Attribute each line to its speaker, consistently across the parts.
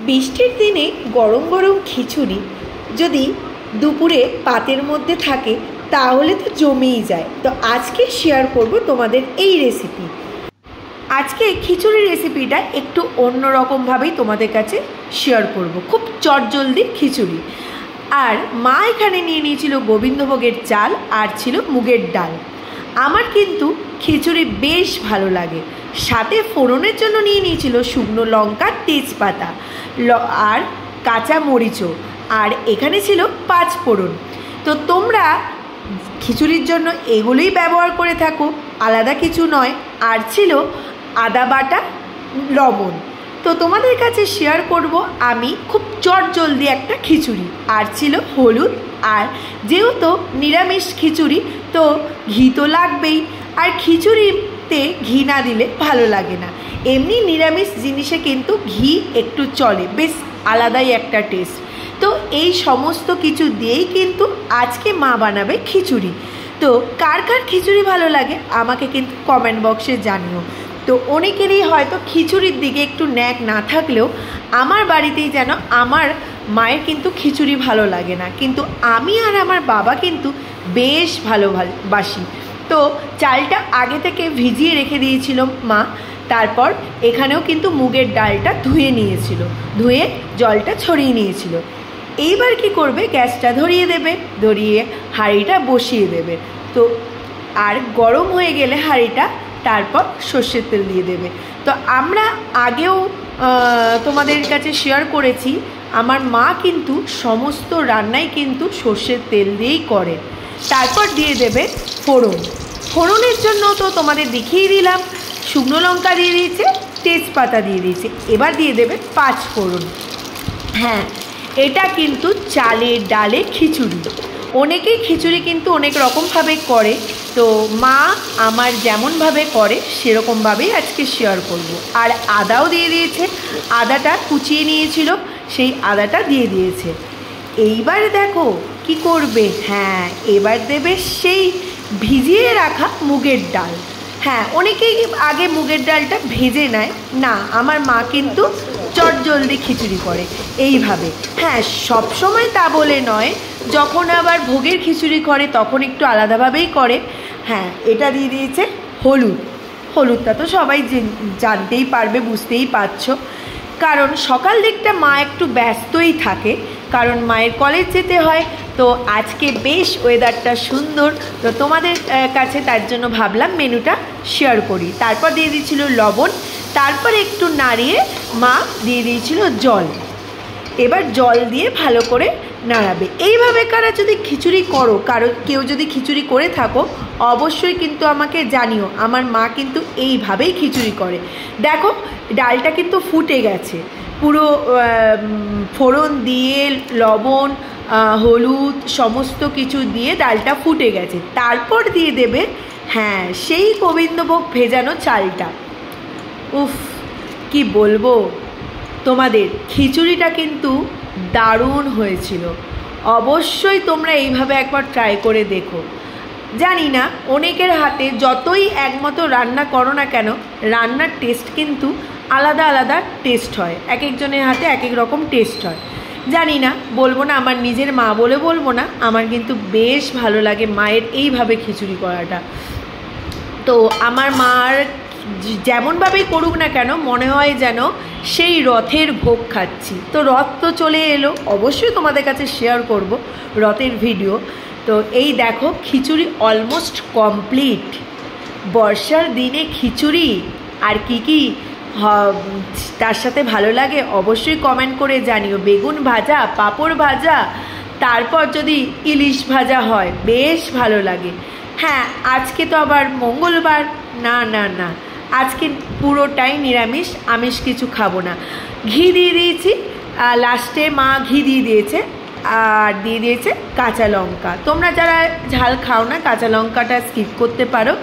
Speaker 1: বৃষ্টির দিনে গরম গরম খিচুড়ি যদি দুপুরে পাতের মধ্যে থাকে তাহলে তো জমেই যায়। তো আজকে শেয়ার করব তোমাদের এই রেসিপি। আজকে খিচুড়ি রেসিপিটা একটু অন্যরকমভাবেই তোমাদের কাছে শেয়ার করব। খুব চটজলদি খিচুড়ি। আর মা এখানে নিয়ে নিয়েছিল গোবিন্দভোগের চাল আর ছিল মুগের ডাল। আমার কিন্তু খিচুড়ি বেশ ভালো লাগে। সাথে ফোড়নের জন্য নিয়ে নিয়েছিল শুকনো লঙ্কা, তেজপাতা আর কাঁচা মরিচও, আর এখানে ছিল 5 ফোড়ন। তো তোমরা খিচুড়ির জন্য এগুলোই ব্যবহার করে থাকো, আলাদা কিছু নয়। আর ছিল আদা বাটা, লবণ। তো তোমাদের কাছে শেয়ার করব আমি খুব চটজলদি একটা খিচুড়ি। আর ছিল হলুদ। আর যেহেতু নিরামিষ খিচুড়ি তো ঘি তো লাগবেই, আর খিচুড়িতে ঘি না দিলে ভালো লাগে না। এমনি নিরামিষ জিনিসে কিন্তু ঘি একটু চলে, বেশ আলাদাই একটা টেস্ট। তো এই সমস্ত কিছু দিয়েই কিন্তু আজকে মা বানাবে খিচুড়ি। তো কার কার খিচুড়ি ভালো লাগে আমাকে কিন্তু কমেন্ট বক্সে জানিও। তো অনেকেরই হয়তো খিচুড়ির দিকে একটু ন্যাক না থাকলেও আমার বাড়িতেই যেন আমার মায়ের কিন্তু খিচুড়ি ভালো লাগে না, কিন্তু আমি আর আমার বাবা কিন্তু বেশ ভালোবাসি। তো চালটা আগে থেকে ভিজিয়ে রেখে দিয়েছিল মা। তারপর এখানেও কিন্তু মুগের ডালটা ধুয়ে নিয়েছিল, ধুয়ে জলটা ছড়িয়ে নিয়েছিল। এইবার কি করবে, গ্যাসটা ধরিয়ে দেবে, ধরিয়ে হাঁড়িটা বসিয়ে দেবে। তো আর গরম হয়ে গেলে হাঁড়িটা তারপর সর্ষের তেল দিয়ে দেবে। তো আমরা আগেও তোমাদের কাছে শেয়ার করেছি, আমার মা কিন্তু সমস্ত রান্নাই কিন্তু সর্ষের তেল দিয়েই করে। তারপর দিয়ে দেবে ফোড়ন। ফোড়নের জন্য তো তোমাদের দেখিয়ে দিলাম, শুকনো লঙ্কা দিয়ে দিয়েছে, তেজপাতা দিয়ে দিয়েছে। এবার দিয়ে দেবে 5 ফোড়ন। হ্যাঁ, এটা কিন্তু চালের ডালে খিচুড়ি। অনেকেই খিচুড়ি কিন্তু অনেক রকমভাবে করে, তো মা আমার যেমনভাবে করে সেরকমভাবেই আজকে শেয়ার করব। আর আদাও দিয়ে দিয়েছে, আদাটা কুচিয়ে নিয়েছিল, সেই আদাটা দিয়ে দিয়েছে। এইবার দেখো কি করবে, হ্যাঁ এবার দেবে সেই ভিজিয়ে রাখা মুগের ডাল। হ্যাঁ, অনেকেই আগে মুগের ডালটা ভেজে নেয়, না আমার মা কিন্তু চটজলদি খিচুড়ি করে এইভাবে। হ্যাঁ, সব সময় তা বলে নয়, যখন আবার ভোগের খিচুড়ি করে তখন একটু আলাদাভাবেই করে। হ্যাঁ, এটা দিয়ে দিয়েছে হলুদ। হলুদটা তো সবাই জানতেই পারবে, বুঝতেই পারছো, কারণ সকাল দিকটা মা একটু ব্যস্তই থাকে, কারণ মায়ের কলেজ যেতে হয়। তো আজকে বেশ ওয়েদারটা সুন্দর, তো তোমাদের কাছে তার জন্য ভাবলাম মেনুটা শেয়ার করি। তারপর দিয়ে দিয়েছিল লবণ, তারপর একটু নাড়িয়ে মা দিয়ে দিয়েছিল জল। এবার জল দিয়ে ভালো করে নাড়াবে। এইভাবে কারা যদি খিচুড়ি করো, কেউ যদি খিচুড়ি করে থাকো অবশ্যই কিন্তু আমাকে জানিও। আমার মা কিন্তু এইভাবেই খিচুড়ি করে। দেখো ডালটা কিন্তু ফুটে গেছে পুরো, ফোড়ন দিয়ে লবণ হলুদ সমস্ত কিছু দিয়ে ডালটা ফুটে গেছে। তারপর দিয়ে দেবে হ্যাঁ সেই গোবিন্দভোগ ভেজানো চালটা। উফ, কি বলবো তোমাদের, খিচুড়িটা কিন্তু দারুণ হয়েছিল। অবশ্যই তোমরা এইভাবে একবার ট্রাই করে দেখো। জানি না অনেকের হাতে যতই একমতো রান্না করো না কেন, রান্নার টেস্ট কিন্তু আলাদা আলাদা টেস্ট হয়, এক একজনের হাতে এক এক রকম টেস্ট হয়। জানি না, বলবো না আমার নিজের মা বলে বলবো না, আমার কিন্তু বেশ ভালো লাগে মায়ের এইভাবে খিচুড়ি করাটা। তো আমার মার যেমনভাবেই করুক না কেন মনে হয় যেন সেই রথের ভোগ খাচ্ছি। তো রথ তো চলে এলো, অবশ্যই তোমাদের কাছে শেয়ার করব রথের ভিডিও। তো এই দেখো খিচুড়ি অলমোস্ট কমপ্লিট। বর্ষার দিনে খিচুড়ি আর কি তার সাথে ভালো লাগে অবশ্যই কমেন্ট করে জানিও। বেগুন ভাজা, পাঁপড় ভাজা, তারপর যদি ইলিশ ভাজা হয় বেশ ভালো লাগে। হ্যাঁ, আজকে তো আবার মঙ্গলবার, না না না, আজকে পুরোটাই নিরামিষ, আমিষ কিছু খাবো না। ঘি দিয়ে দিয়েছি, লাস্টে মা ঘি দিয়ে দিয়েছে, আর দিয়ে দিয়েছে কাঁচা লঙ্কা। তোমরা যারা ঝাল খাও না কাঁচা লঙ্কাটা স্কিপ করতে পারো।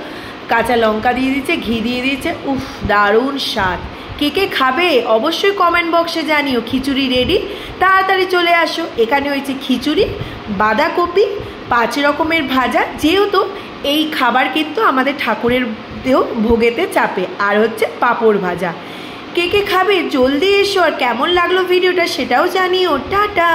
Speaker 1: কাঁচা লঙ্কা দিয়ে দিয়েছে, ঘি দিয়ে দিয়েছে, উফ দারুণ স্বাদ। কে কে খাবে অবশ্যই কমেন্ট বক্সে জানিও। খিচুড়ি রেডি, তাড়াতাড়ি চলে আসো। এখানে হয়েছে খিচুড়ি, বাঁধাকপি, 5 রকমের ভাজা, যেহেতু এই খাবার কিন্তু আমাদের ঠাকুরের দেও ভোগেতে চাপে, আর হচ্ছে পাঁপড় ভাজা। কে কে খাবে জলদি এসো, আর কেমন লাগলো ভিডিওটা সেটাও জানিও। টাটা।